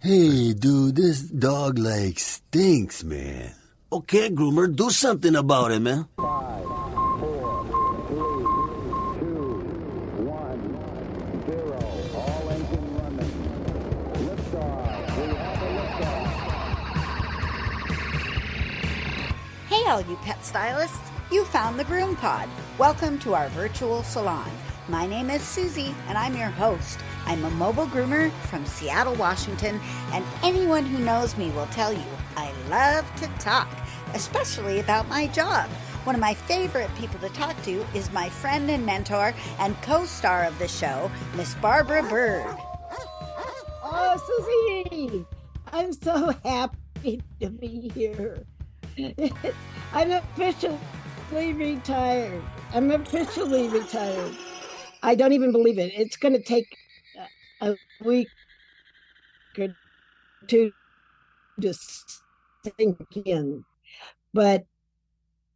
Hey, dude, this dog like stinks, man. Okay, groomer, do something about it, man. 5, 4, 3, 2, 1, 0. All engine running. Liftoff. We have a liftoff. Hey, all you pet stylists. You found the GroomPod. Welcome to our virtual salon. My name is Susy, and I'm your host. I'm a mobile groomer from Seattle, Washington, and anyone who knows me will tell you I love to talk, especially about my job. One of my favorite people to talk to is my friend and mentor and co-star of the show, Miss Barbara Bird. Oh, Susy, I'm so happy to be here. I'm officially retired. I don't even believe it. It's going to take a week or two to sink in. But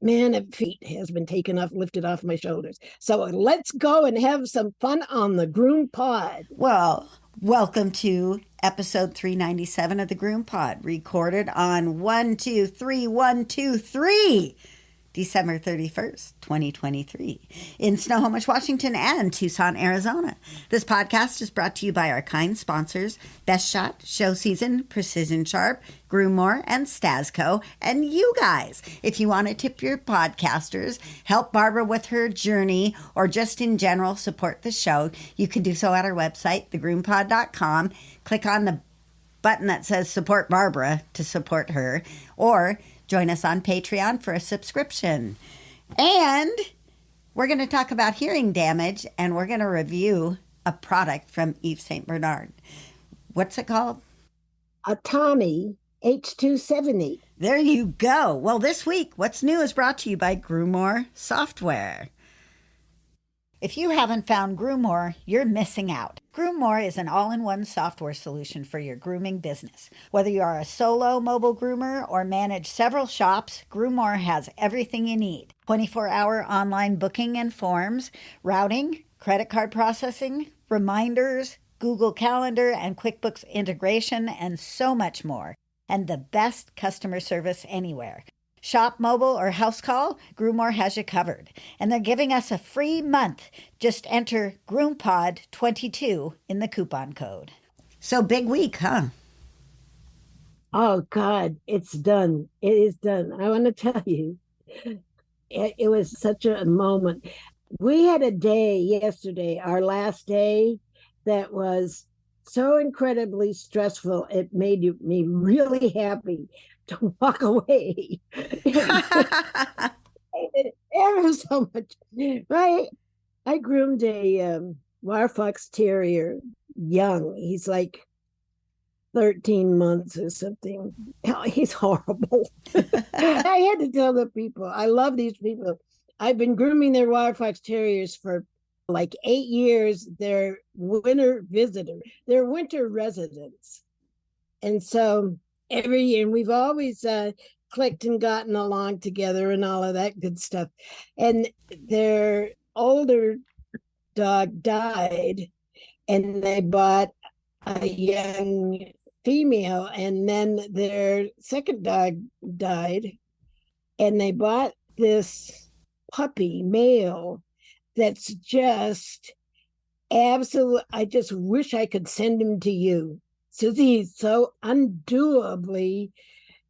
man, a feat has been lifted off my shoulders. So let's go and have some fun on the GroomPod. Well, welcome to episode 397 of the GroomPod, recorded on 123 December 31st, 2023, in Snohomish, Washington, and Tucson, Arizona. This podcast is brought to you by our kind sponsors, Best Shot, Show Season, Precision Sharp, Groomore, and Stasco, and you guys. If you want to tip your podcasters, help Barbara with her journey, or just in general support the show, you can do so at our website, thegroompod.com. Click on the button that says Support Barbara to support her, or join us on Patreon for a subscription. And we're going to talk about hearing damage, and we're going to review a product from Yves St. Bernard. What's it called? Atami H270. There you go. Well, this week, What's New is brought to you by Groomore Software. If you haven't found Groomore, you're missing out. Groomore is an all-in-one software solution for your grooming business. Whether you are a solo mobile groomer or manage several shops, Groomore has everything you need. 24-hour online booking and forms, routing, credit card processing, reminders, Google Calendar and QuickBooks integration, and so much more. And the best customer service anywhere. Shop, mobile, or house call, Groomore has you covered. And they're giving us a free month. Just enter GroomPod22 in the coupon code. So big week, huh? Oh, God, it's done. It is done. I want to tell you, it was such a moment. We had a day yesterday, our last day, that was so incredibly stressful. It made me really happy to walk away. Ever so much. Right? I groomed a Wire Fox Terrier, young. He's like 13 months or something. Oh, he's horrible. I had to tell the people, I love these people. I've been grooming their Wire Fox Terriers for like 8 years. They're winter visitors. They're winter residents. And so every year, and we've always clicked and gotten along together and all of that good stuff. And their older dog died, and they bought a young female, and then their second dog died, and they bought this puppy male that's just absolute. I just wish I could send him to you. Susy, he's so undoably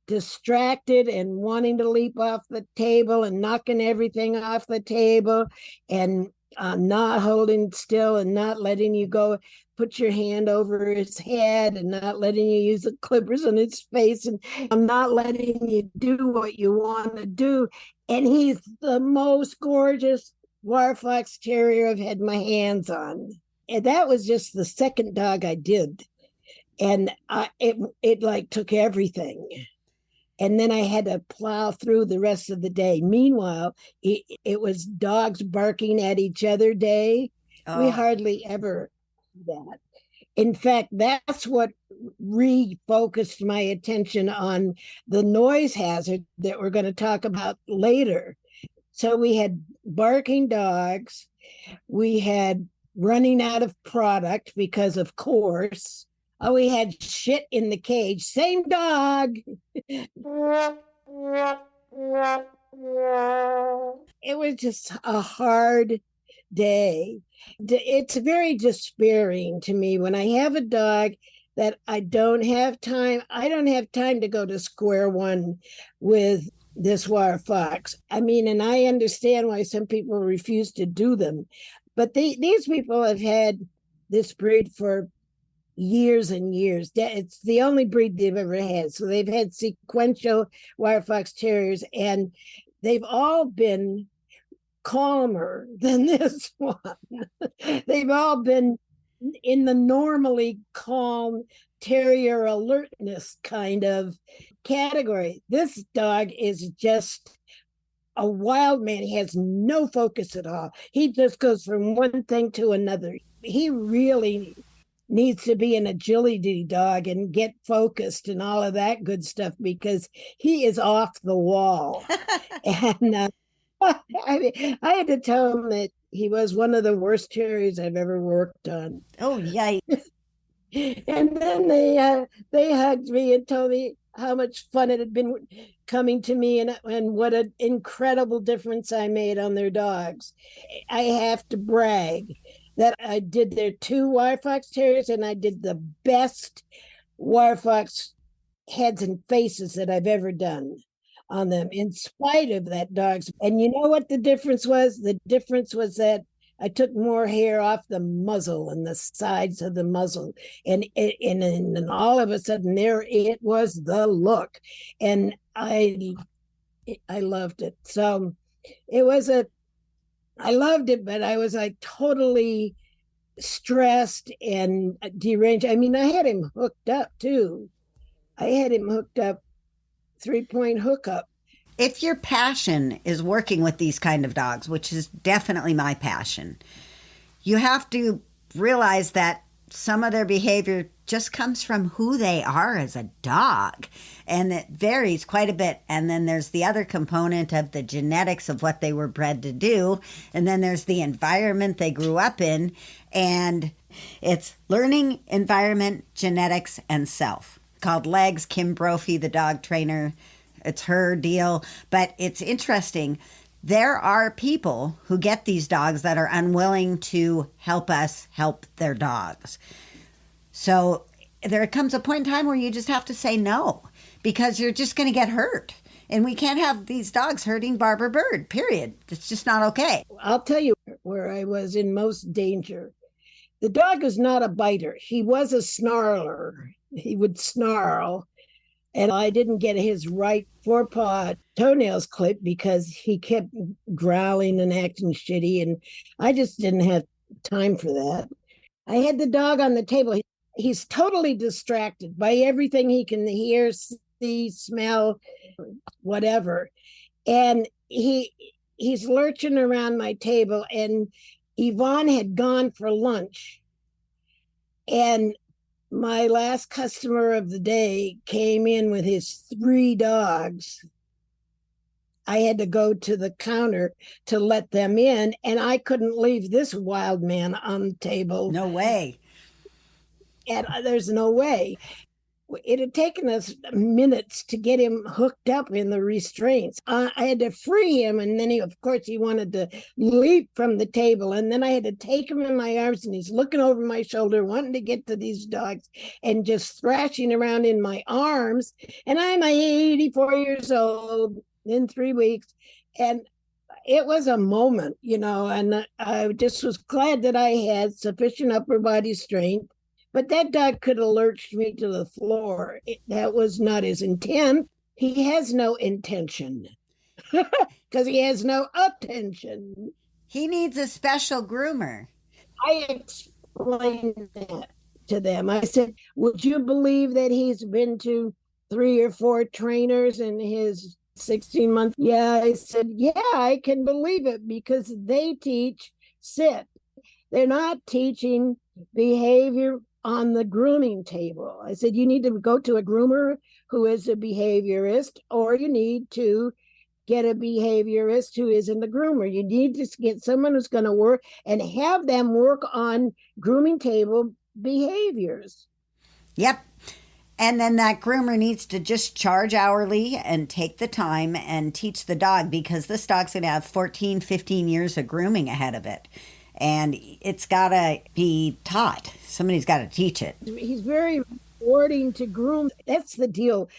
distracted and wanting to leap off the table and knocking everything off the table and not holding still and not letting you go put your hand over his head and not letting you use the clippers on his face, and I'm not letting you do what you want to do. And he's the most gorgeous Wire Fox Terrier I've had my hands on. And that was just the second dog I did. And it like took everything. And then I had to plow through the rest of the day. Meanwhile, it was dogs barking at each other day. Oh. We hardly ever do that. In fact, that's what refocused my attention on the noise hazard that we're going to talk about later. So we had barking dogs. We had running out of product because, of course, Oh, we had shit in the cage. Same dog. It was just a hard day. It's very despairing to me when I have a dog that I don't have time. I don't have time to go to square one with this wire fox. I mean, and I understand why some people refuse to do them, but these people have had this breed for years and years. It's the only breed they've ever had. So they've had sequential wire fox terriers, and they've all been calmer than this one. They've all been in the normally calm terrier alertness kind of category. This dog is just a wild man. He has no focus at all. He just goes from one thing to another. He really needs to be an agility dog and get focused and all of that good stuff, because he is off the wall. And I had to tell him that he was one of the worst terriers I've ever worked on. Oh, yikes. And then they hugged me and told me how much fun it had been coming to me, and what an incredible difference I made on their dogs. I have to brag that I did their 2 wire fox terriers, and I did the best wire fox heads and faces that I've ever done on them, in spite of that dog's. And you know what the difference was? The difference was that I took more hair off the muzzle and the sides of the muzzle, and all of a sudden there it was, the look, and I loved it. So I loved it, but I was like totally stressed and deranged. I mean, I had him hooked up too. I had him hooked up, 3-point hookup. If your passion is working with these kind of dogs, which is definitely my passion, you have to realize that some of their behavior just comes from who they are as a dog, and it varies quite a bit. And then there's the other component of the genetics of what they were bred to do, and then there's the environment they grew up in, and it's learning, environment, genetics, and self. Called Legs, Kim Brophy, the dog trainer. It's her deal, but it's interesting. There are people who get these dogs that are unwilling to help us help their dogs. So there comes a point in time where you just have to say no, because you're just going to get hurt. And we can't have these dogs hurting Barbara Bird, period. It's just not okay. I'll tell you where I was in most danger. The dog is not a biter. He was a snarler. He would snarl. And I didn't get his right forepaw toenails clipped because he kept growling and acting shitty. And I just didn't have time for that. I had the dog on the table. He's totally distracted by everything he can hear, see, smell, whatever. And he's lurching around my table. And Yvonne had gone for lunch. And my last customer of the day came in with his 3 dogs. I had to go to the counter to let them in, and I couldn't leave this wild man on the table. No way. And there's no way. It had taken us minutes to get him hooked up in the restraints. I had to free him, and then he wanted to leap from the table, and then I had to take him in my arms, and he's looking over my shoulder, wanting to get to these dogs, and just thrashing around in my arms. And I'm 84 years old in 3 weeks, and it was a moment, and I just was glad that I had sufficient upper body strength. But that dog could have lurched me to the floor. That was not his intent. He has no intention because he has no attention. He needs a special groomer. I explained that to them. I said, would you believe that he's been to 3 or 4 trainers in his 16 months? Yeah, I said, yeah, I can believe it, because they teach sit. They're not teaching behavior on the grooming table. I said, you need to go to a groomer who is a behaviorist, or you need to get a behaviorist who isn't a groomer. You need to get someone who's going to work and have them work on grooming table behaviors. Yep. And then that groomer needs to just charge hourly and take the time and teach the dog, because this dog's going to have 14, 15 years of grooming ahead of it. And it's got to be taught. Somebody's got to teach it. He's very rewarding to groom. That's the deal.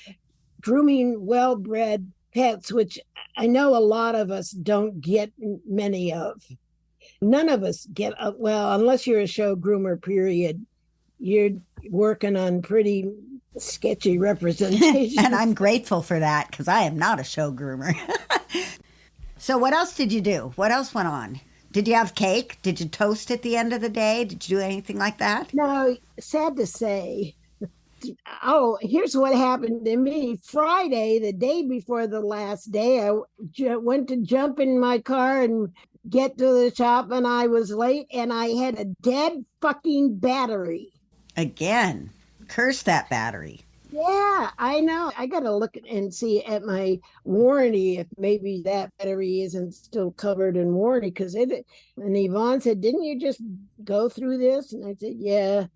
Grooming well-bred pets, which I know a lot of us don't get many of. None of us get, well, unless you're a show groomer, period. You're working on pretty sketchy representation. And I'm grateful for that, because I am not a show groomer. So what else did you do? What else went on? Did you have cake? Did you toast at the end of the day? Did you do anything like that? No, sad to say. Oh, here's what happened to me. Friday, the day before the last day, I went to jump in my car and get to the shop, and I was late, and I had a dead fucking battery. Again, curse that battery. Yeah, I know. I got to look and see at my warranty if maybe that battery isn't still covered in warranty. Because and Yvonne said, "Didn't you just go through this?" And I said, "Yeah."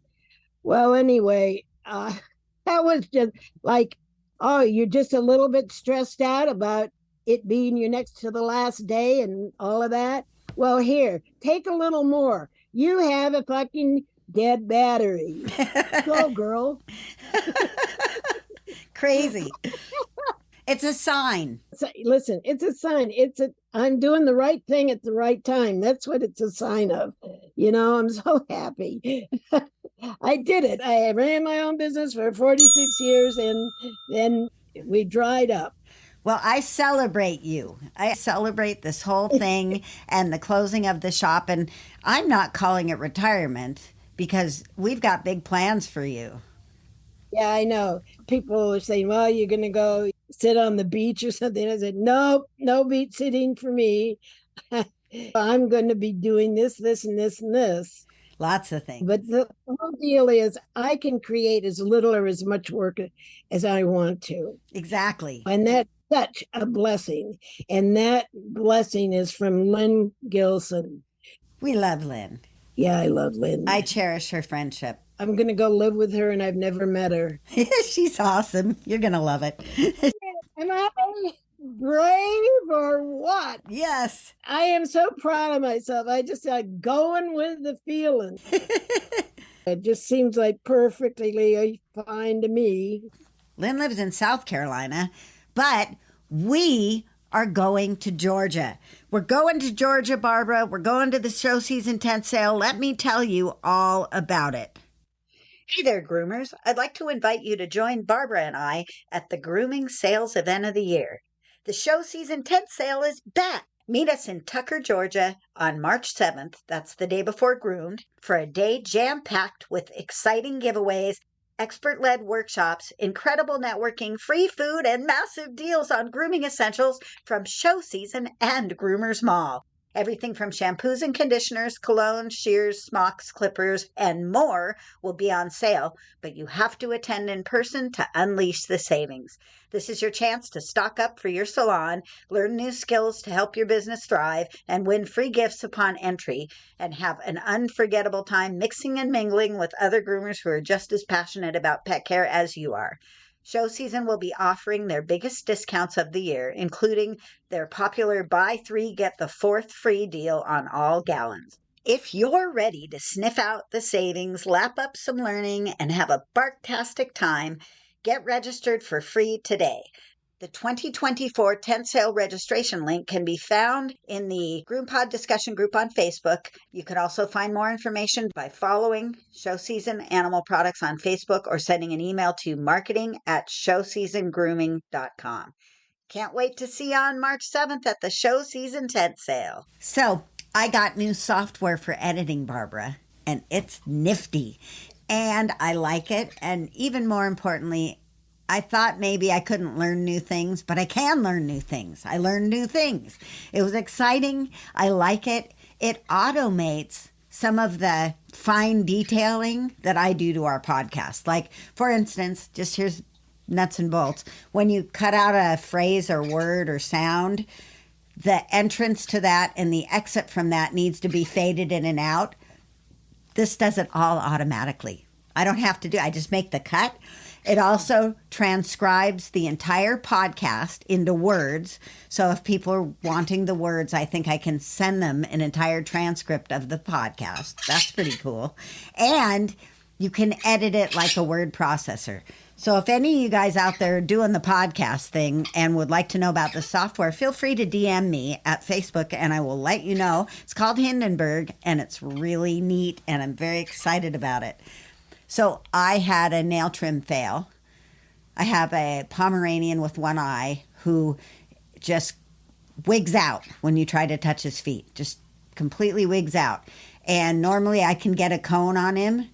Well, anyway, that was just like, oh, you're just a little bit stressed out about it being your next to the last day and all of that. Well, here, take a little more. You have a fucking dead battery. Go, girl. Crazy. It's a sign. So, listen, it's a sign. I'm doing the right thing at the right time. That's what it's a sign of. You know, I'm so happy. I did it. I ran my own business for 46 years, and then we dried up. Well, I celebrate you. I celebrate this whole thing and the closing of the shop. And I'm not calling it retirement, because we've got big plans for you. Yeah, I know. People are saying, well, you're going to go sit on the beach or something. I said, nope, no beach sitting for me. I'm going to be doing this, and this, and this. Lots of things. But the whole deal is I can create as little or as much work as I want to. Exactly. And that's such a blessing. And that blessing is from Lynn Gilson. We love Lynn. Yeah, I love Lynn. I cherish her friendship. I'm going to go live with her, and I've never met her. She's awesome. You're going to love it. Am I brave or what? Yes. I am so proud of myself. I just like going with the feeling. It just seems like perfectly fine to me. Lynn lives in South Carolina, but we are going to Georgia. We're going to Georgia, Barbara. We're going to the show season tent sale. Let me tell you all about it. Hey there, groomers. I'd like to invite you to join Barbara and I at the grooming sales event of the year. The show season tent sale is back. Meet us in Tucker, Georgia on March 7th, that's the day before Groomed, for a day jam-packed with exciting giveaways, expert-led workshops, incredible networking, free food, and massive deals on grooming essentials from show season and Groomers Mall. Everything from shampoos and conditioners, colognes, shears, smocks, clippers, and more will be on sale, but you have to attend in person to unleash the savings. This is your chance to stock up for your salon, learn new skills to help your business thrive, and win free gifts upon entry, and have an unforgettable time mixing and mingling with other groomers who are just as passionate about pet care as you are. Show season will be offering their biggest discounts of the year, including their popular buy 3 get the 4th free deal on all gallons. If you're ready to sniff out the savings, lap up some learning, and have a barktastic time, get registered for free today. The 2024 tent sale registration link can be found in the GroomPod discussion group on Facebook. You can also find more information by following Show Season Animal Products on Facebook or sending an email to marketing@showseasongrooming.com. Can't wait to see you on March 7th at the Show Season tent sale. So, I got new software for editing, Barbara, and it's nifty. And I like it. And even more importantly, I thought maybe I couldn't learn new things, but I can learn new things. I learned new things. It was exciting. I like it. It automates some of the fine detailing that I do to our podcast. Like, for instance, just here's nuts and bolts. When you cut out a phrase or word or sound, the entrance to that and the exit from that needs to be faded in and out. This does it all automatically. I don't have to do, I just make the cut. It also transcribes the entire podcast into words. So if people are wanting the words, I think I can send them an entire transcript of the podcast. That's pretty cool. And you can edit it like a word processor. So if any of you guys out there are doing the podcast thing and would like to know about the software, feel free to DM me at Facebook and I will let you know. It's called Hindenburg and it's really neat and I'm very excited about it. So I had a nail trim fail. I have a Pomeranian with one eye who just wigs out when you try to touch his feet, just completely wigs out. And normally I can get a cone on him,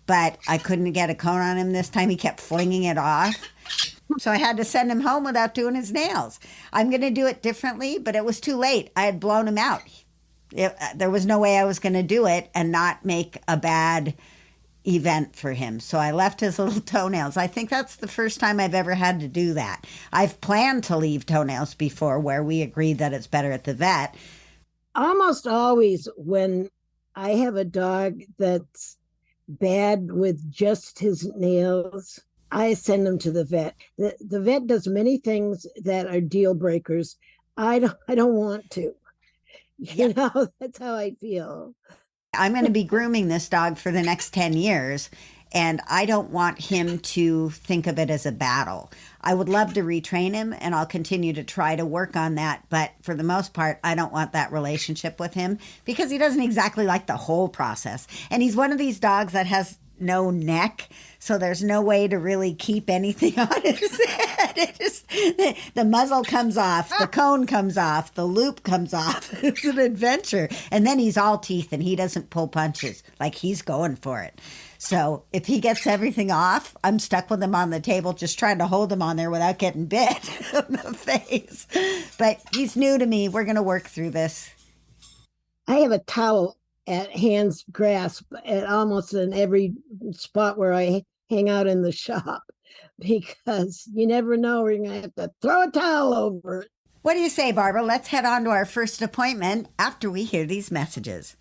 but I couldn't get a cone on him this time. He kept flinging it off. So I had to send him home without doing his nails. I'm going to do it differently, but it was too late. I had blown him out. There was no way I was going to do it and not make a bad event for him. So I left his little toenails. I think that's the first time I've ever had to do that. I've planned to leave toenails before where we agreed that it's better at the vet. Almost always when I have a dog that's bad with just his nails, I send him to the vet. The vet does many things that are deal breakers. I don't want to. You know, that's how I feel. I'm going to be grooming this dog for the next 10 years, and I don't want him to think of it as a battle. I would love to retrain him, and I'll continue to try to work on that. But for the most part, I don't want that relationship with him because he doesn't exactly like the whole process. And he's one of these dogs that has no neck, so there's no way to really keep anything on his head. It just, the muzzle comes off, the cone comes off, the loop comes off. It's an adventure. And then he's all teeth and he doesn't pull punches. Like, he's going for it. So if he gets everything off, I'm stuck with him on the table just trying to hold him on there without getting bit in the face. But he's new to me. We're going to work through this. I have a towel at hand's grasp at almost in every spot where I hang out in the shop because you never know, we're going to have to throw a towel over it. What do you say, Barbara? Let's head on to our first appointment after we hear these messages.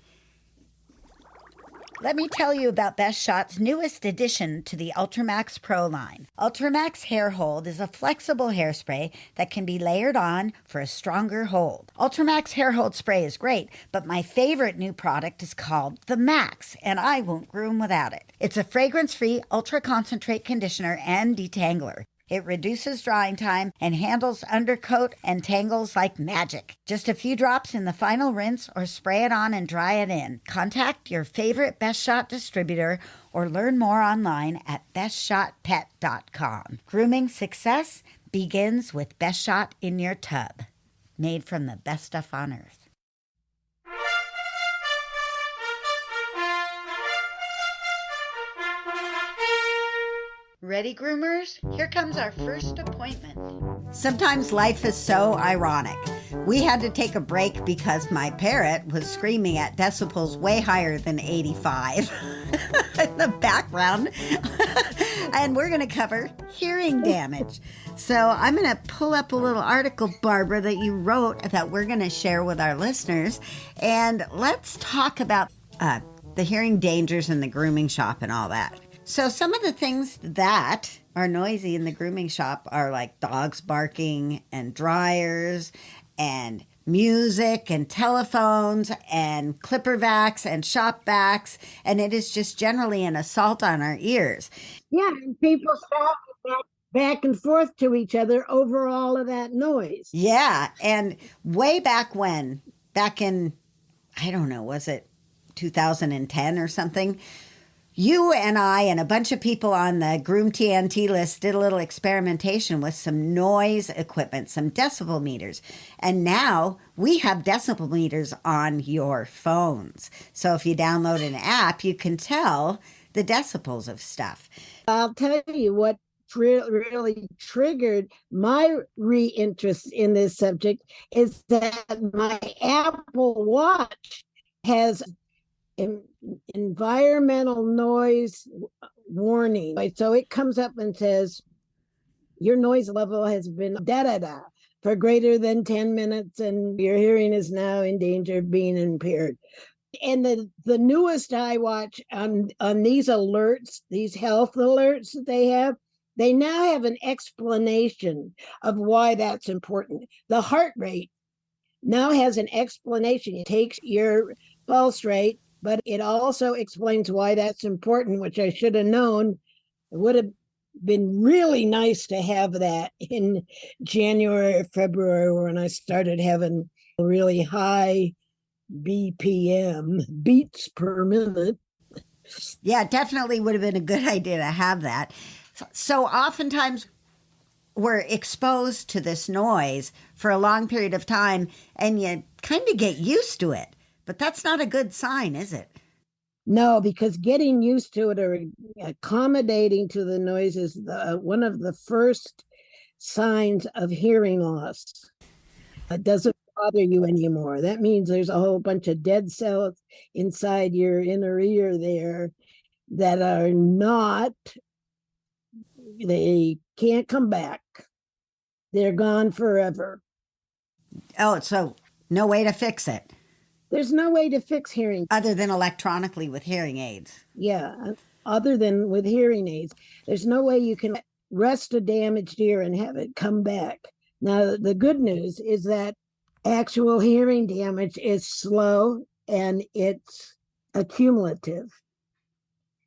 Let me tell you about Best Shot's newest addition to the Ultramax Pro line. Ultramax Hair Hold is a flexible hairspray that can be layered on for a stronger hold. Ultramax Hair Hold spray is great, but my favorite new product is called the Max, and I won't groom without it. It's a fragrance-free ultra-concentrate conditioner and detangler. It reduces drying time and handles undercoat and tangles like magic. Just a few drops in the final rinse or spray it on and dry it in. Contact your favorite Best Shot distributor or learn more online at bestshotpet.com. Grooming success begins with Best Shot in your tub. Made from the best stuff on earth. Ready, groomers? Here comes our first appointment. Sometimes life is so ironic. We had to take a break because my parrot was screaming at decibels way higher than 85 in the background. And we're going to cover hearing damage. So I'm going to pull up a little article, Barbara, that you wrote that we're going to share with our listeners. And let's talk about the hearing dangers in the grooming shop and all that. So some of the things that are noisy in the grooming shop are like dogs barking and dryers and music and telephones and clipper vacs and shop vacs. And it is just generally an assault on our ears. Yeah, and people talk back and forth to each other over all of that noise. Yeah. And way back when, back in, I don't know, was it 2010 or something? You and I and a bunch of people on the Groom TNT list did a little experimentation with some noise equipment, some decibel meters. And now we have decibel meters on your phones. So if you download an app, you can tell the decibels of stuff. I'll tell you what really triggered my re-interest in this subject is that my Apple Watch has environmental noise warning. So it comes up and says, your noise level has been da-da-da for greater than 10 minutes and your hearing is now in danger of being impaired. And the newest I watch on these alerts, these health alerts that they now have an explanation of why that's important. The heart rate now has an explanation. It takes your pulse rate, but it also explains why that's important, which I should have known. It would have been really nice to have that in January or February when I started having really high BPM, beats per minute. Yeah, it definitely would have been a good idea to have that. So oftentimes we're exposed to this noise for a long period of time and you kind of get used to it. But that's not a good sign, is it? No, because getting used to it or accommodating to the noise is one of the first signs of hearing loss. It doesn't bother you anymore. That means there's a whole bunch of dead cells inside your inner ear there that are not, they can't come back. They're gone forever. Oh, so no way to fix it. There's no way to fix hearing. Other than electronically with hearing aids. Yeah, other than with hearing aids. There's no way you can rest a damaged ear and have it come back. Now, the good news is that actual hearing damage is slow and it's accumulative.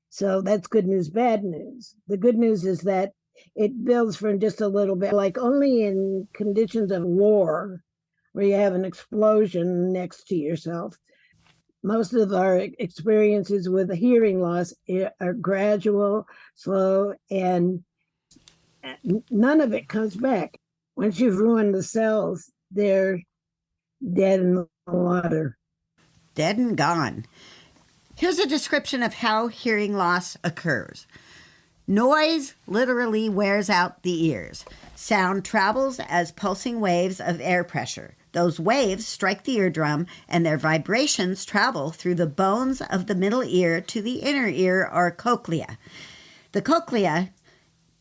So that's good news, bad news. The good news is that it builds from just a little bit, like only in conditions of war where you have an explosion next to yourself. Most of our experiences with hearing loss are gradual, slow, and none of it comes back. Once you've ruined the cells, they're dead in the water. Dead and gone. Here's a description of how hearing loss occurs. Noise literally wears out the ears. Sound travels as pulsing waves of air pressure. Those waves strike the eardrum and their vibrations travel through the bones of the middle ear to the inner ear or cochlea. The cochlea,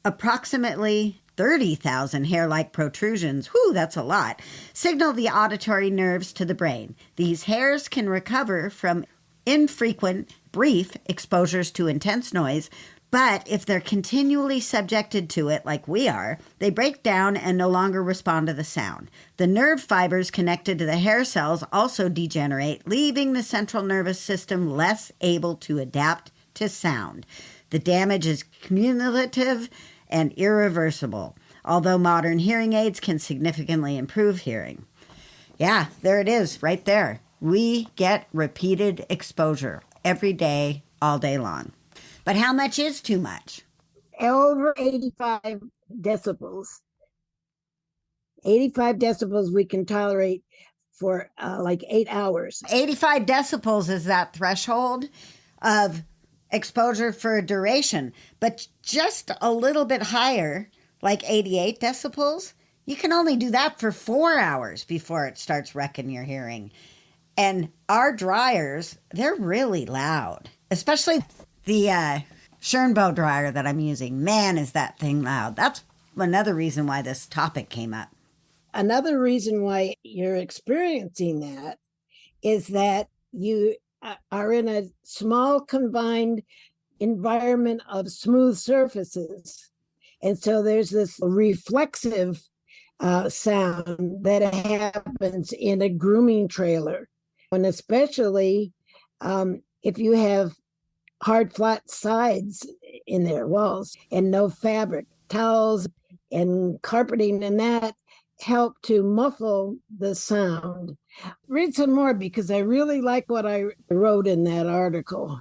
approximately 30,000 hair-like protrusions, that's a lot, signal the auditory nerves to the brain. These hairs can recover from infrequent, brief exposures to intense noise, but if they're continually subjected to it like we are, they break down and no longer respond to the sound. The nerve fibers connected to the hair cells also degenerate, leaving the central nervous system less able to adapt to sound. The damage is cumulative and irreversible, although modern hearing aids can significantly improve hearing. Yeah, there it is, right there. We get repeated exposure every day, all day long. But how much is too much? Over 85 decibels. 85 decibels we can tolerate for like 8 hours. 85 decibels is that threshold of exposure for a duration, but just a little bit higher, like 88 decibels, you can only do that for 4 hours before it starts wrecking your hearing. And our dryers, they're really loud, especially the Schernbow dryer that I'm using. Man, is that thing loud. That's another reason why this topic came up. Another reason why you're experiencing that is that you are in a small confined environment of smooth surfaces. And so there's this reflexive sound that happens in a grooming trailer. And especially if you have hard, flat sides in their walls and no fabric, towels and carpeting and that help to muffle the sound. Read some more because I really like what I wrote in that article.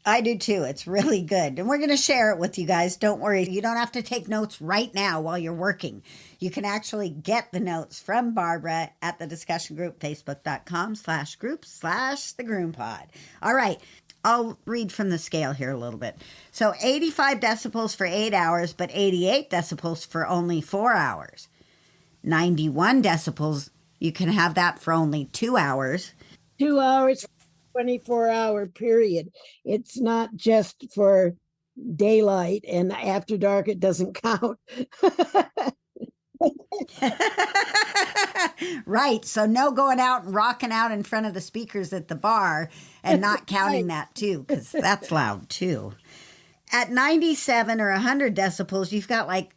I do too. It's really good. And we're going to share it with you guys. Don't worry. You don't have to take notes right now while you're working. You can actually get the notes from Barbara at the discussion group, facebook.com/group/the GroomPod. All right. I'll read from the scale here a little bit. So 85 decibels for 8 hours, but 88 decibels for only 4 hours. 91 decibels, you can have that for only 2 hours. 2 hours, 24-hour period. It's not just for daylight and after dark, it doesn't count. Right. So no going out and rocking out in front of the speakers at the bar and not counting that too, because that's loud too. At 97 or 100 decibels, you've got like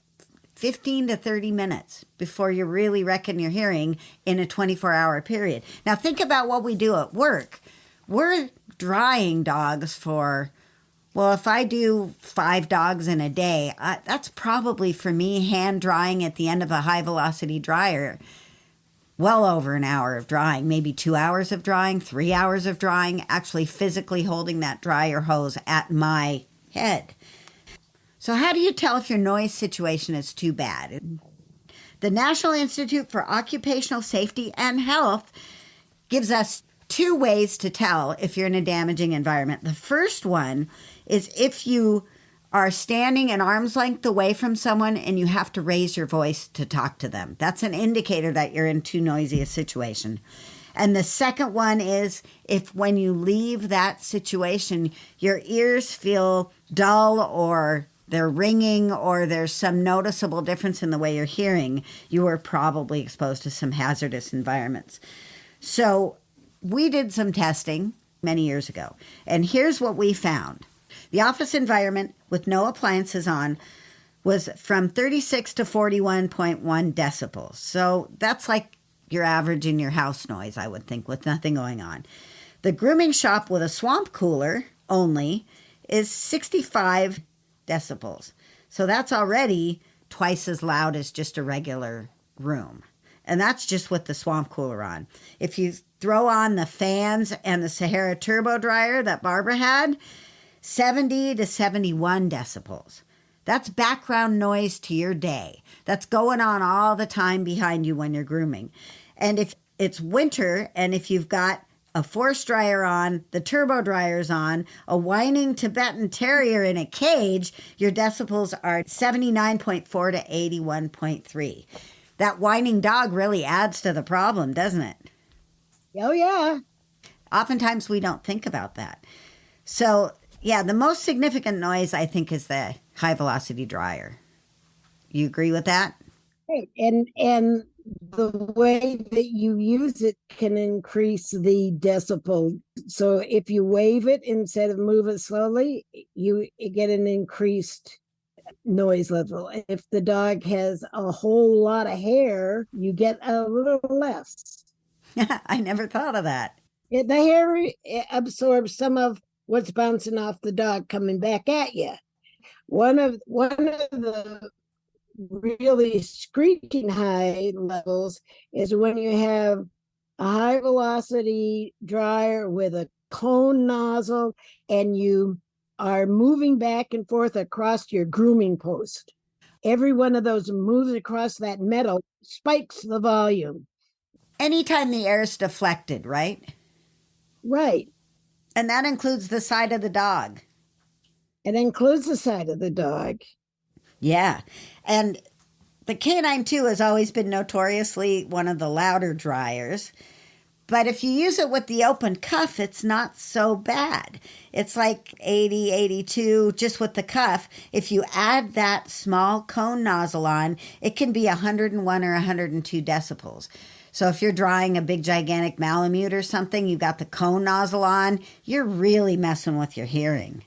15 to 30 minutes before you really reckon your hearing in a 24-hour period. Now think about what we do at work. We're drying dogs for, well, if I do 5 dogs in a day, that's probably for me hand drying at the end of a high velocity dryer. Well over an hour of drying, maybe 2 hours of drying, 3 hours of drying, actually physically holding that dryer hose at my head. So how do you tell if your noise situation is too bad? The National Institute for Occupational Safety and Health gives us 2 ways to tell if you're in a damaging environment. The first one is if you are standing an arm's length away from someone and you have to raise your voice to talk to them. That's an indicator that you're in too noisy a situation. And the second one is if when you leave that situation, your ears feel dull or they're ringing or there's some noticeable difference in the way you're hearing, you are probably exposed to some hazardous environments. So we did some testing many years ago, and here's what we found. The office environment with no appliances on was from 36 to 41.1 decibels. So that's like your average in your house noise, I would think, with nothing going on. The grooming shop with a swamp cooler only is 65 decibels. So that's already twice as loud as just a regular room. And that's just with the swamp cooler on. If you throw on the fans and the Sahara turbo dryer that Barbara had, 70 to 71 decibels. That's background noise to your day. That's going on all the time behind you when you're grooming. And if it's winter and if you've got a force dryer on, the turbo dryer's on, a whining Tibetan Terrier in a cage, your decibels are 79.4 to 81.3. That whining dog really adds to the problem, doesn't it? Oh, yeah. Oftentimes we don't think about that. So, yeah, the most significant noise, I think, is the high-velocity dryer. You agree with that? Right. And the way that you use it can increase the decibel. So if you wave it instead of move it slowly, you get an increased noise level. If the dog has a whole lot of hair, you get a little less. I never thought of that. The hair absorbs some of what's bouncing off the dog coming back at you. One of the really screeching high levels is when you have a high velocity dryer with a cone nozzle and you are moving back and forth across your grooming post. Every one of those moves across that metal spikes the volume. Anytime the air is deflected, right? Right. And that includes the side of the dog. It includes the side of the dog. Yeah. And the Canine 2 has always been notoriously one of the louder dryers. But if you use it with the open cuff, it's not so bad. It's like 80, 82 just with the cuff. If you add that small cone nozzle on, it can be 101 or 102 decibels. So if you're drying a big gigantic Malamute or something, you've got the cone nozzle on, you're really messing with your hearing.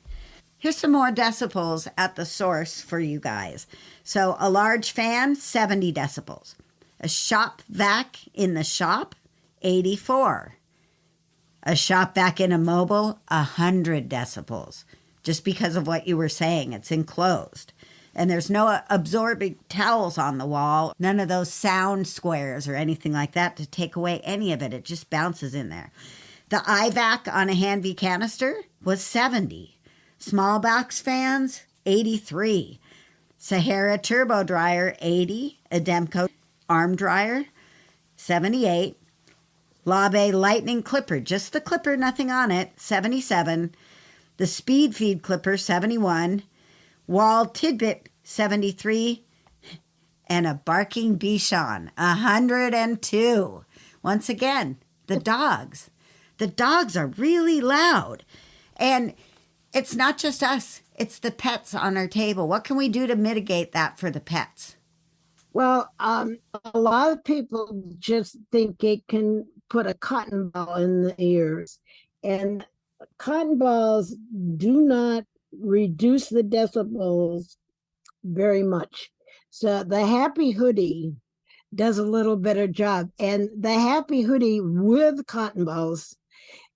Here's some more decibels at the source for you guys. So a large fan, 70 decibels. A shop vac in the shop, 84. A shop vac in a mobile, 100 decibels. Just because of what you were saying, it's enclosed. And there's no absorbing towels on the wall, none of those sound squares or anything like that to take away any of it. It just bounces in there. The IVAC on a Hanvey canister was 70. Small box fans, 83. Sahara turbo dryer, 80. Ademco arm dryer, 78. Labe lightning clipper, just the clipper, nothing on it, 77. The speed feed clipper, 71. Wall tidbit, 73. And a barking Bichon, 102. Once again, the dogs. The dogs are really loud. And it's not just us. It's the pets on our table. What can we do to mitigate that for the pets? Well, a lot of people just think it can put a cotton ball in the ears, and cotton balls do not reduce the decibels very much. So the Happy Hoodie does a little better job, and the Happy Hoodie with cotton balls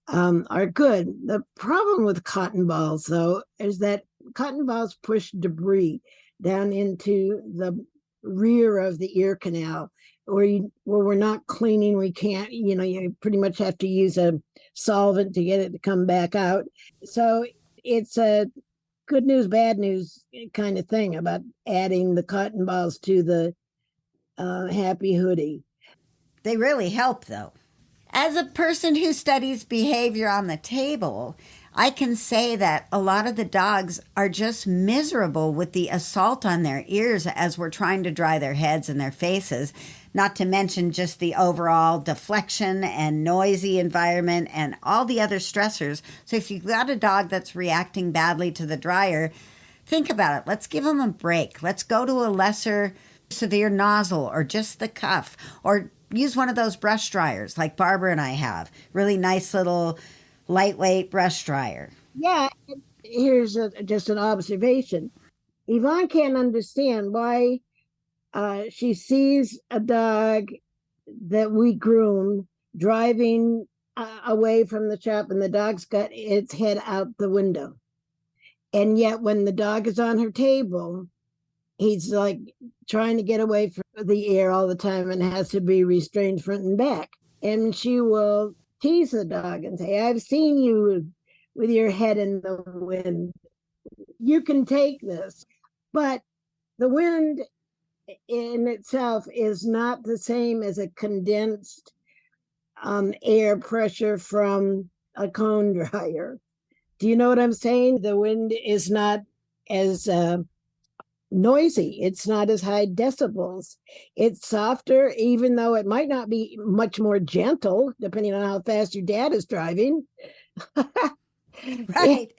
are good. The problem with cotton balls, though, is that cotton balls push debris down into the rear of the ear canal, where we're not cleaning. We can't, you pretty much have to use a solvent to get it to come back out. So it's a good news, bad news kind of thing about adding the cotton balls to the Happy Hoodie. They really help, though. As a person who studies behavior on the table, I can say that a lot of the dogs are just miserable with the assault on their ears as we're trying to dry their heads and their faces, not to mention just the overall deflection and noisy environment and all the other stressors. So if you've got a dog that's reacting badly to the dryer, think about it. Let's give them a break. Let's go to a lesser severe nozzle or just the cuff, or use one of those brush dryers like Barbara and I have. Really nice little lightweight brush dryer. Yeah, here's just an observation. Yvonne can't understand why she sees a dog that we groom driving away from the shop, and the dog's got its head out the window. And yet when the dog is on her table, he's like trying to get away from the air all the time and has to be restrained front and back. And she will tease the dog and say, I've seen you with your head in the wind. You can take this. But the wind in itself is not the same as a condensed air pressure from a cone dryer. Do you know what I'm saying? The wind is not as noisy. It's not as high decibels. It's softer, even though it might not be much more gentle, depending on how fast your dad is driving. Right.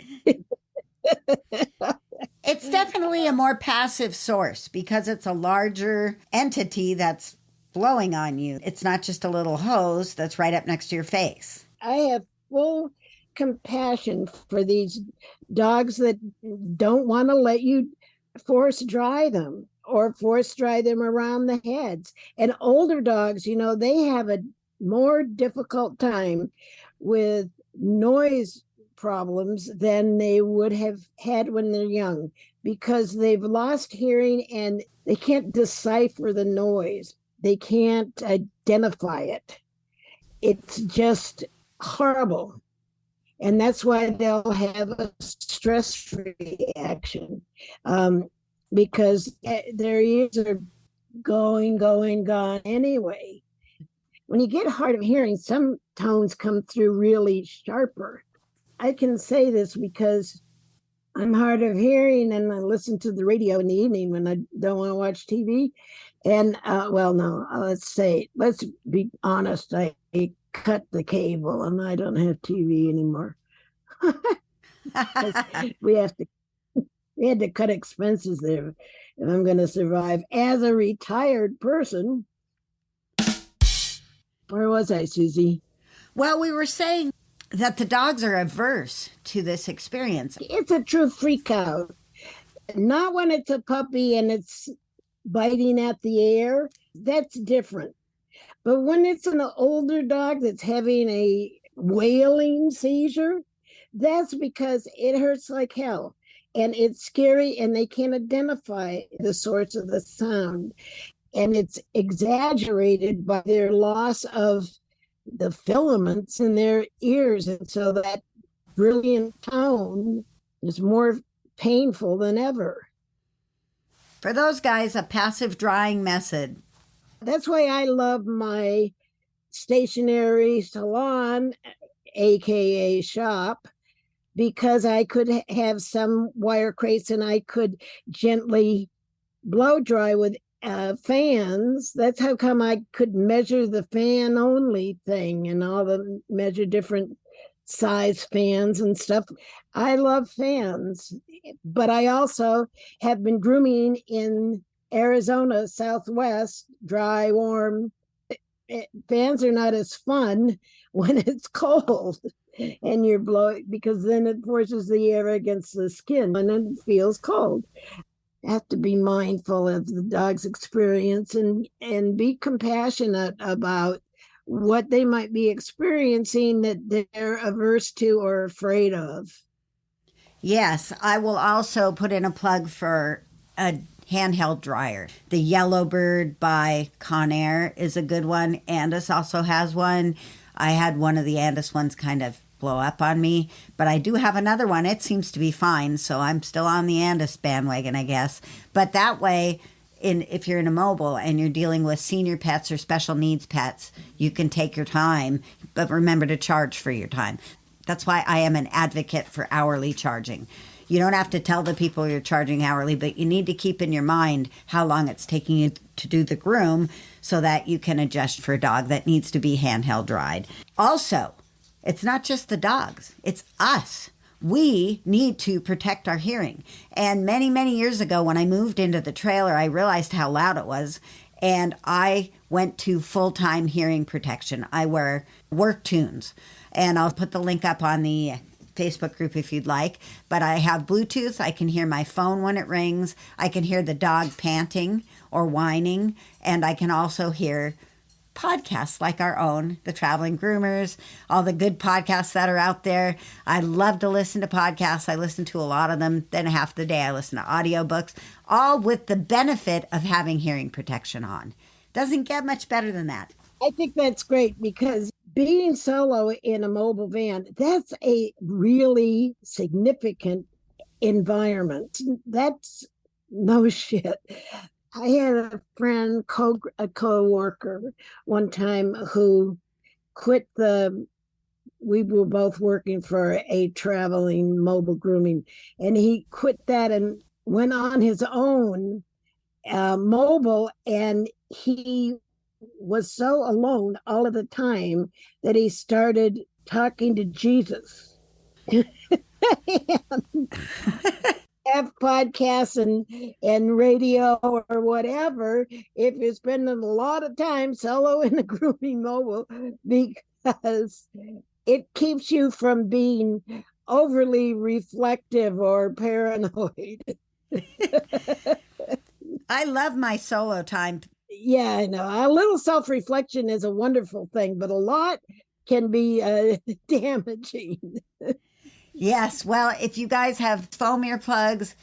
It's definitely a more passive source because it's a larger entity that's blowing on you. It's not just a little hose that's right up next to your face. I have full compassion for these dogs that don't want to let you force dry them or force dry them around the heads. And older dogs, they have a more difficult time with noise problems than they would have had when they're young, because they've lost hearing and they can't decipher the noise. They can't identify it. It's just horrible. And that's why they'll have a stress reaction, because their ears are gone anyway. When you get hard of hearing, some tones come through really sharper. I can say this because I'm hard of hearing and I listen to the radio in the evening when I don't want to watch TV. And let's be honest, I cut the cable and I don't have TV anymore. we had to cut expenses there if I'm going to survive as a retired person. Where was I, Susie? Well, we were saying that the dogs are averse to this experience. It's a true freak out. Not when it's a puppy and it's biting at the air. That's different. But when it's an older dog that's having a wailing seizure, that's because it hurts like hell. And it's scary and they can't identify the source of the sound. And it's exaggerated by their loss of the filaments in their ears. And so that brilliant tone is more painful than ever. For those guys, a passive drying method. That's why I love my stationary salon, aka shop, because I could have some wire crates and I could gently blow dry with fans. That's how come I could measure the fan only thing and all the measure different size fans and stuff. I love fans, but I also have been grooming in Arizona, Southwest, dry, warm. Fans are not as fun when it's cold and you're blowing, because then it forces the air against the skin and it feels cold. Have to be mindful of the dog's experience and be compassionate about what they might be experiencing that they're averse to or afraid of. Yes, I will also put in a plug for a handheld dryer. The Yellowbird by Conair is a good one. Andis also has one. I had one of the Andis ones kind of blow up on me, but I do have another one. It seems to be fine, so I'm still on the Andis bandwagon, I guess. But that way, if you're in a mobile and you're dealing with senior pets or special needs pets, you can take your time, but remember to charge for your time. That's why I am an advocate for hourly charging. You don't have to tell the people you're charging hourly, but you need to keep in your mind how long it's taking you to do the groom so that you can adjust for a dog that needs to be handheld dried. Also, it's not just the dogs, it's us. We need to protect our hearing. And many, many years ago, when I moved into the trailer, I realized how loud it was. And I went to full-time hearing protection. I wear work tunes. And I'll put the link up on the Facebook group if you'd like. But I have Bluetooth. I can hear my phone when it rings. I can hear the dog panting or whining. And I can also hear podcasts like our own, The Traveling Groomers, all the good podcasts that are out there. I love to listen to podcasts. I listen to a lot of them. Then half the day I listen to audiobooks, all with the benefit of having hearing protection on. Doesn't get much better than that. I think that's great because being solo in a mobile van, that's a really significant environment. That's no shit. I had a friend, a co-worker one time who quit we were both working for a traveling mobile grooming, and he quit that and went on his own mobile, and he was so alone all of the time that he started talking to Jesus. Have podcasts and radio or whatever if you're spending a lot of time solo in a grooming mobile, because it keeps you from being overly reflective or paranoid. I love my solo time. Yeah, I know. A little self-reflection is a wonderful thing, but a lot can be damaging. Yes, well, if you guys have foam earplugs,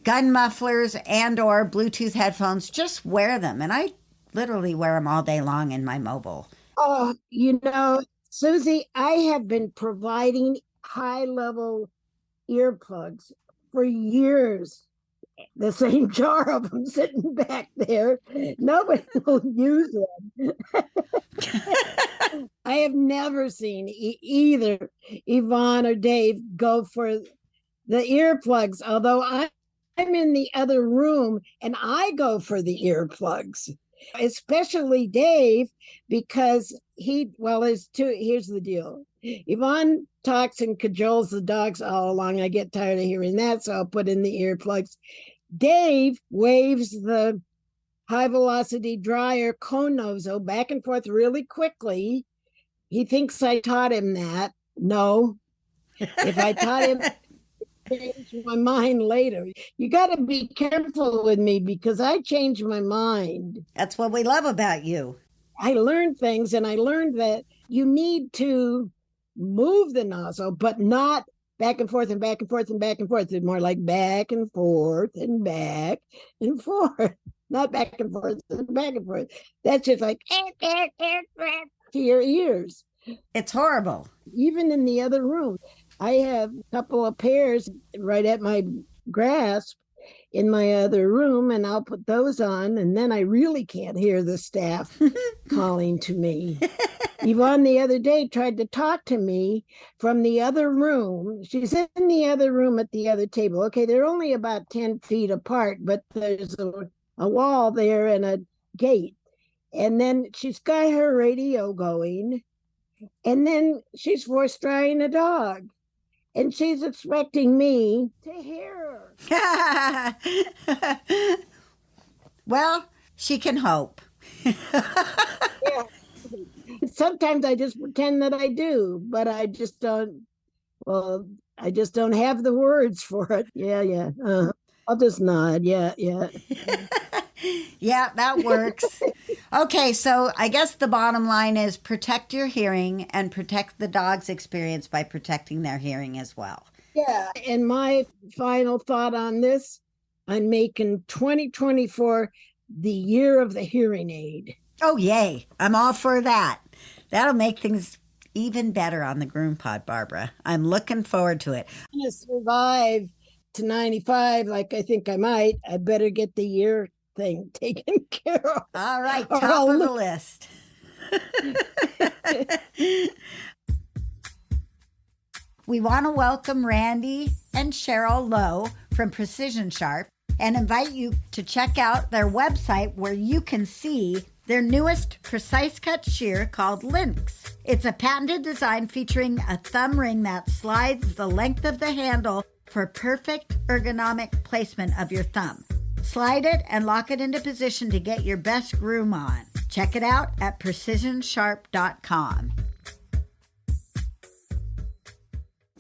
gun mufflers, and or Bluetooth headphones, just wear them. And I literally wear them all day long in my mobile. Oh, Susy, I have been providing high-level earplugs for years. The same jar of them sitting back there. Nobody will use them. I have never seen either Yvonne or Dave go for the earplugs, although I'm in the other room and I go for the earplugs, especially Dave, because here's the deal. Yvonne talks and cajoles the dogs all along. I get tired of hearing that, so I'll put in the earplugs. Dave waves the high velocity dryer Konozo back and forth really quickly. He thinks I taught him that. No. If I taught him, change my mind later. You got to be careful with me because I change my mind. That's what we love about you. I learned things, and I learned that you need to move the nozzle, but not back and forth and back and forth and back and forth. It's more like back and forth and back and forth, not back and forth and back and forth. That's just like to your ears. It's horrible. Even in the other room, I have a couple of pairs right at my grasp in my other room, and I'll put those on, and then I really can't hear the staff calling to me. Yvonne the other day tried to talk to me from the other room. She's in the other room at the other table. Okay, they're only about 10 feet apart, but there's a wall there and a gate. And then she's got her radio going, and then she's force drying a dog. And she's expecting me to hear her. Well, she can hope. Yeah. Sometimes I just pretend that I do, but I just don't. Well, I just don't have the words for it. Yeah, yeah. I'll just nod. Yeah, yeah. Yeah, that works. Okay, so I guess the bottom line is protect your hearing and protect the dog's experience by protecting their hearing as well. Yeah. And my final thought on this, I'm making 2024 the year of the hearing aid. Oh, yay. I'm all for that. That'll make things even better on the GroomPod, Barbara. I'm looking forward to it. I'm going to survive to 95 like I think I might. I better get the year thing taken care of. All right, Or top I'll of the look- list. We want to welcome Randy and Cheryl Lowe from Precision Sharp and invite you to check out their website where you can see their newest precise cut shear called Lynx. It's a patented design featuring a thumb ring that slides the length of the handle for perfect ergonomic placement of your thumb. Slide it and lock it into position to get your best groom on. Check it out at precisionsharp.com.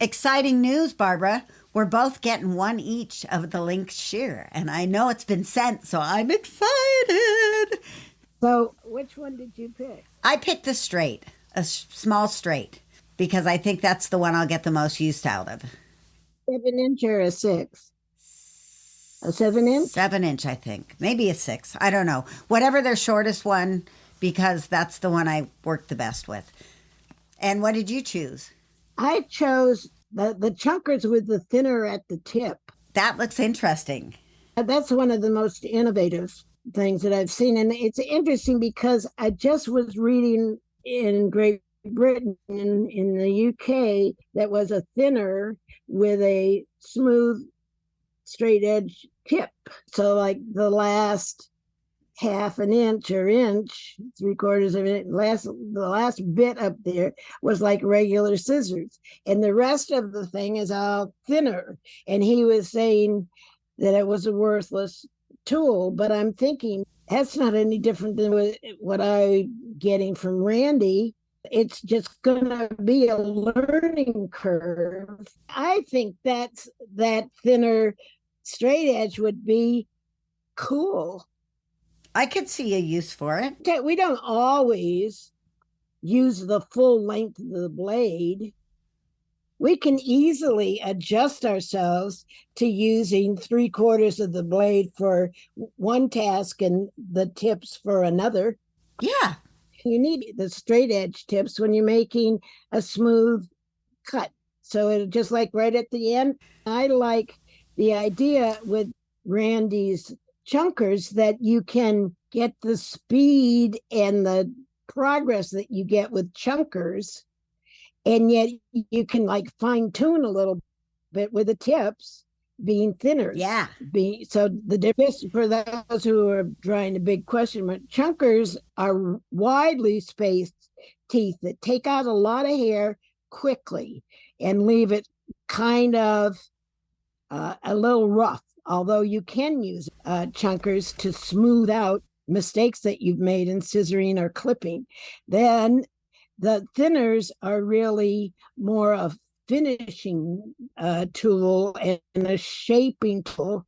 Exciting news, Barbara. We're both getting one each of the Lynx shear, and I know it's been sent, so I'm excited. So, which one did you pick? I picked the straight, a small straight, because I think that's the one I'll get the most use out of. 7-inch or a 6? A 7-inch? 7-inch, I think. Maybe a 6. I don't know. Whatever their shortest one, because that's the one I work the best with. And what did you choose? I chose the chunkers with the thinner at the tip. That looks interesting. That's one of the most innovative things that I've seen. And it's interesting because I just was reading in Great Britain, in the UK, that was a thinner with a smooth, straight edge tip. So like the last half an inch or inch, 3/4 of an inch, the last bit up there was like regular scissors. And the rest of the thing is all thinner. And he was saying that it was a worthless tool, but I'm thinking that's not any different than what I'm getting from Randy. It's just going to be a learning curve. I think that thinner straight edge would be cool. I could see a use for it. We don't always use the full length of the blade. We can easily adjust ourselves to using 3/4 of the blade for one task and the tips for another. Yeah. You need the straight edge tips when you're making a smooth cut. So it just like right at the end. I like the idea with Randy's chunkers that you can get the speed and the progress that you get with chunkers, and yet you can like fine tune a little bit with the tips being thinner. Yeah. So the difference for those who are trying a big question mark, chunkers are widely spaced teeth that take out a lot of hair quickly and leave it kind of a little rough. Although you can use chunkers to smooth out mistakes that you've made in scissoring or clipping. Then the thinners are really more a finishing tool and a shaping tool,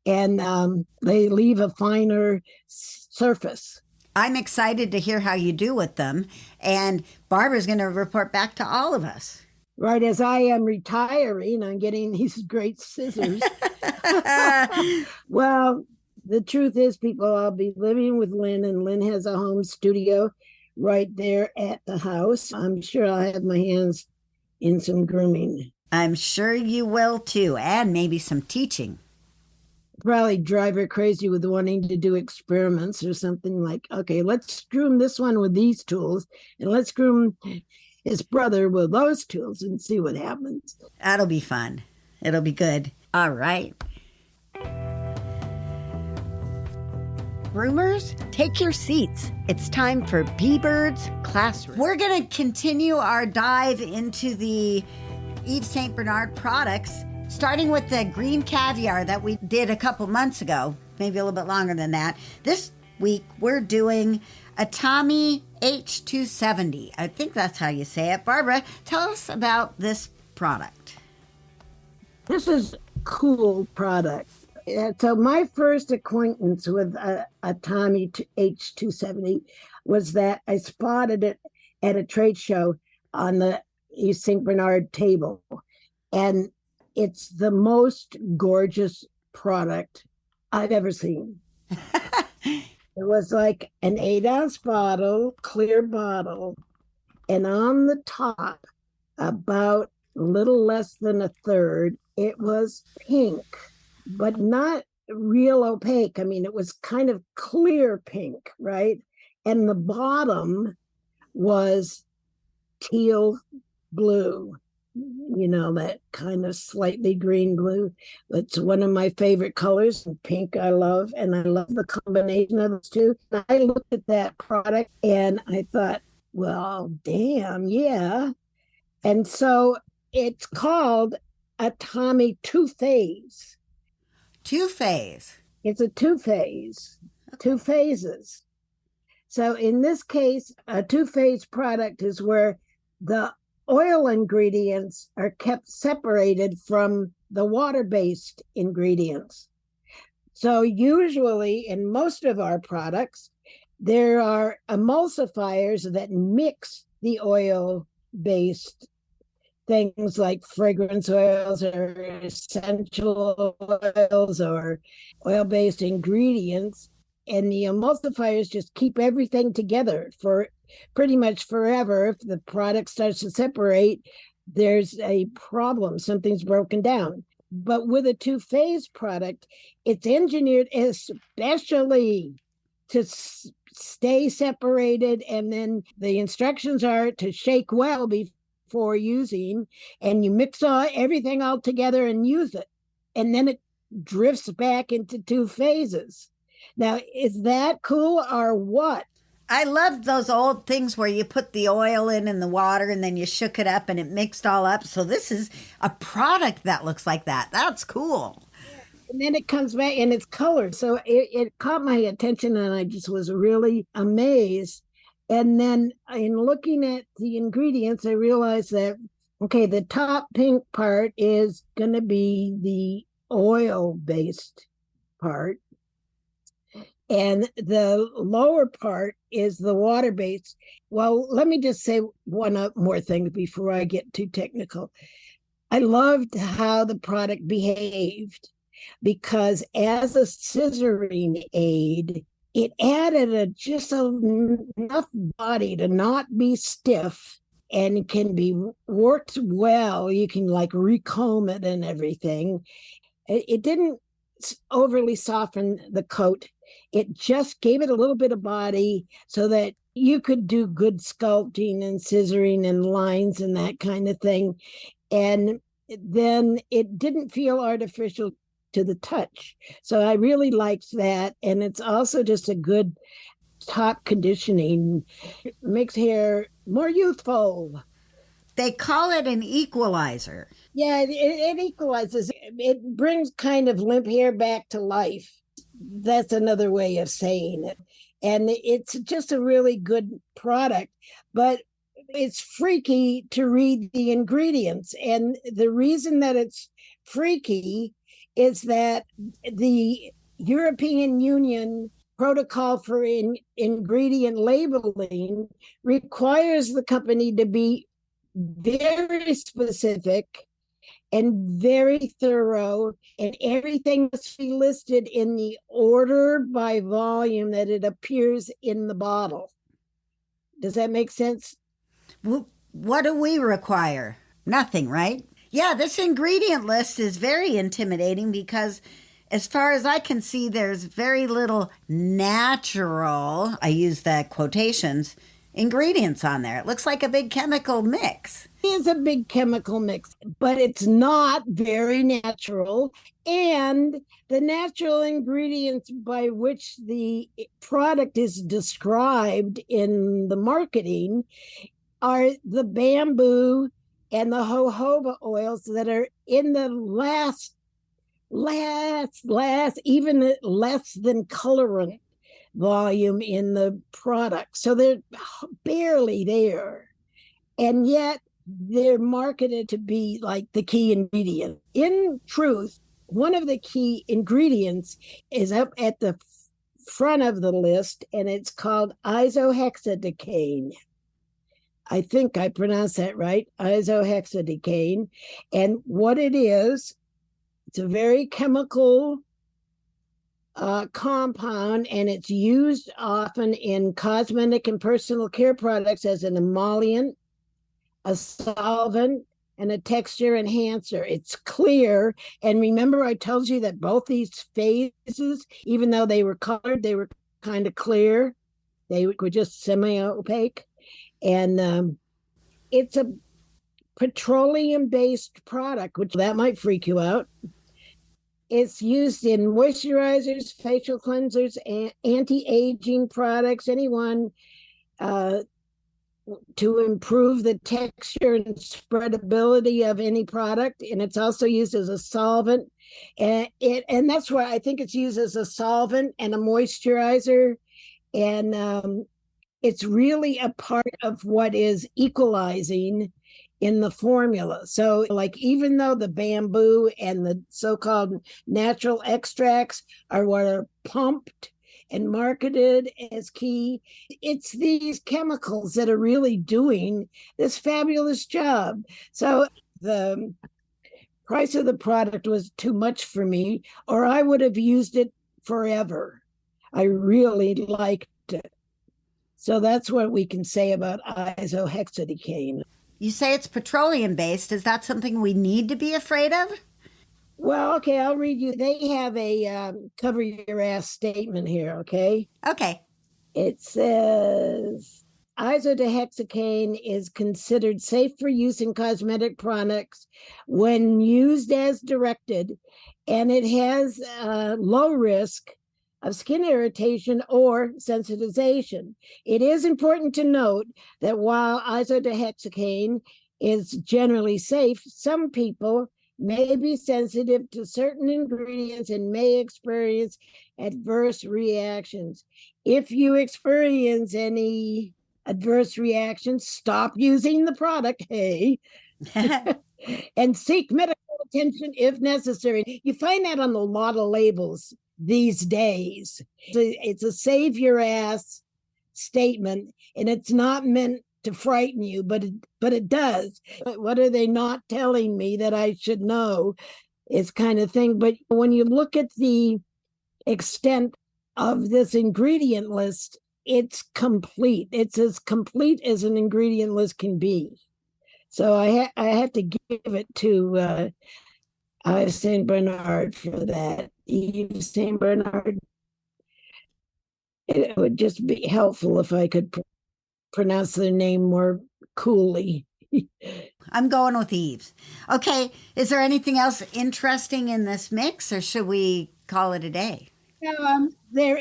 and they leave a finer surface. I'm excited to hear how you do with them, and Barbara's going to report back to all of us. Right as I am retiring, I'm getting these great scissors. Well, the truth is, people, I'll be living with Lynn, and Lynn has a home studio right there at the house. I'm sure I'll have my hands in some grooming. I'm sure you will too, and maybe some teaching. Probably drive her crazy with wanting to do experiments or something like, okay, let's groom this one with these tools, and let's groom his brother with those tools and see what happens. That'll be fun. It'll be good. All right. Groomers, take your seats. It's time for B-Bird's Classroom. We're going to continue our dive into the Yves St. Bernard products, starting with the green caviar that we did a couple months ago. maybe a little bit longer than that. This week, we're doing Atami H270. I think that's how you say it. Barbara, tell us about this product. This is a cool product. So my first acquaintance with Atami H270 was that I spotted it at a trade show on the East St. Bernard table. And it's the most gorgeous product I've ever seen. It was like an 8-ounce bottle, clear bottle, and on the top, about a little less than a third, it was pink, but not real opaque. I mean, it was kind of clear pink, right? And the bottom was teal blue, that kind of slightly green blue. That's one of my favorite colors. Pink I love, and I love the combination of those two. I looked at that product and I thought, well, damn, yeah. And so it's called Atami two-phase. Two-phase. It's a two-phase, two phases. So in this case, a two-phase product is where the oil ingredients are kept separated from the water-based ingredients. So usually in most of our products, there are emulsifiers that mix the oil-based things like fragrance oils or essential oils or oil-based ingredients. And the emulsifiers just keep everything together for pretty much forever. If the product starts to separate, there's a problem. Something's broken down. But with a two-phase product, it's engineered especially to stay separated. And then the instructions are to shake well before using, and you mix everything all together and use it. And then it drifts back into two phases. Now, is that cool or what? I loved those old things where you put the oil in the water and then you shook it up and it mixed all up. So this is a product that looks like that. That's cool. And then it comes back in its color. So it caught my attention and I just was really amazed. And then in looking at the ingredients, I realized that, okay, the top pink part is going to be the oil-based part. And the lower part is the water-based. Well, let me just say one more thing before I get too technical. I loved how the product behaved because as a scissoring aid, it added just enough body to not be stiff and can be worked well. You can like recomb it and everything. It didn't overly soften the coat. It just gave it a little bit of body so that you could do good sculpting and scissoring and lines and that kind of thing. And then it didn't feel artificial to the touch. So I really liked that. And it's also just a good top conditioning. It makes hair more youthful. They call it an equalizer. Yeah, it equalizes. It brings kind of limp hair back to life. That's another way of saying it. And it's just a really good product, but it's freaky to read the ingredients. And the reason that it's freaky is that the European Union protocol for ingredient labeling requires the company to be very specific and very thorough, and everything must be listed in the order by volume that it appears in the bottle. Does that make sense? What do we require? Nothing, right? Yeah, this ingredient list is very intimidating because as far as I can see, there's very little natural, I use the quotations, ingredients on there. It looks like a big chemical mix. It is a big chemical mix, but it's not very natural. And the natural ingredients by which the product is described in the marketing are the bamboo and the jojoba oils that are in the last even less than colorant volume in the product. So they're barely there. And yet they're marketed to be like the key ingredient. In truth, one of the key ingredients is up at the front of the list, and it's called isohexadecane. I think I pronounced that right, isohexadecane. And what it is, it's a very chemical compound, and it's used often in cosmetic and personal care products as an emollient, a solvent, and a texture enhancer. It's clear. And remember, I told you that both these phases, even though they were colored, they were kind of clear. They were just semi-opaque. And it's a petroleum-based product, which that might freak you out. It's used in moisturizers, facial cleansers, and anti-aging products, anyone to improve the texture and spreadability of any product. And it's also used as a solvent. And that's why I think it's used as a solvent and a moisturizer. And it's really a part of what is equalizing in the formula. So like, even though the bamboo and the so-called natural extracts are what are pumped and marketed as key, it's these chemicals that are really doing this fabulous job. So the price of the product was too much for me, or I would have used it forever. I really liked it. So that's what we can say about isohexadecane. You say it's petroleum based. Is that something we need to be afraid of? Well, okay, I'll read you. They have a cover your ass statement here, okay? Okay. It says, isodehexane is considered safe for use in cosmetic products when used as directed, and it has low risk of skin irritation or sensitization. It is important to note that while isodehexane is generally safe, some people may be sensitive to certain ingredients and may experience adverse reactions. If you experience any adverse reactions, stop using the product, hey, and seek medical attention if necessary. You find that on a lot of labels these days. It's a save your ass statement, and it's not meant to frighten you, but it does. What are they not telling me that I should know? Is kind of thing. But when you look at the extent of this ingredient list, it's complete. It's as complete as an ingredient list can be. So I have to give it to Saint Bernard for that. Yves Saint Bernard. It would just be helpful if I could pronounce their name more coolly. I'm going with Yves. Okay, is there anything else interesting in this mix, or should we call it a day? There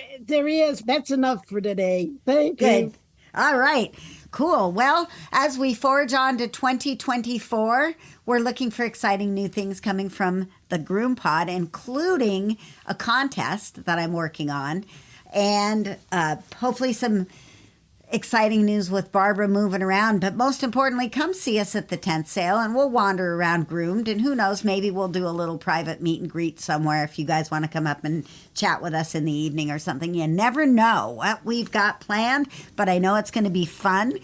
is. That's enough for today. Thank you. All right. Cool. Well, as we forge on to 2024, we're looking for exciting new things coming from the GroomPod, including a contest that I'm working on, and hopefully some exciting news with Barbara moving around. But most importantly, come see us at the tent sale, and we'll wander around Groomed, and who knows, maybe we'll do a little private meet and greet somewhere if you guys want to come up and chat with us in the evening or something. You never know what we've got planned, but I know it's going to be fun.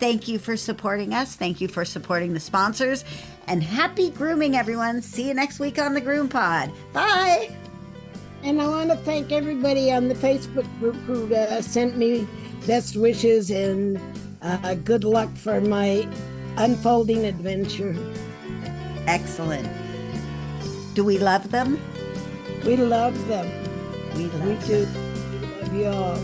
Thank you for supporting us. Thank you for supporting the sponsors, and happy grooming, everyone. See you next week on the GroomPod. Bye. And I want to thank everybody on the Facebook group who sent me best wishes and good luck for my unfolding adventure. Excellent. Do we love them? We love them. We do. We love you all.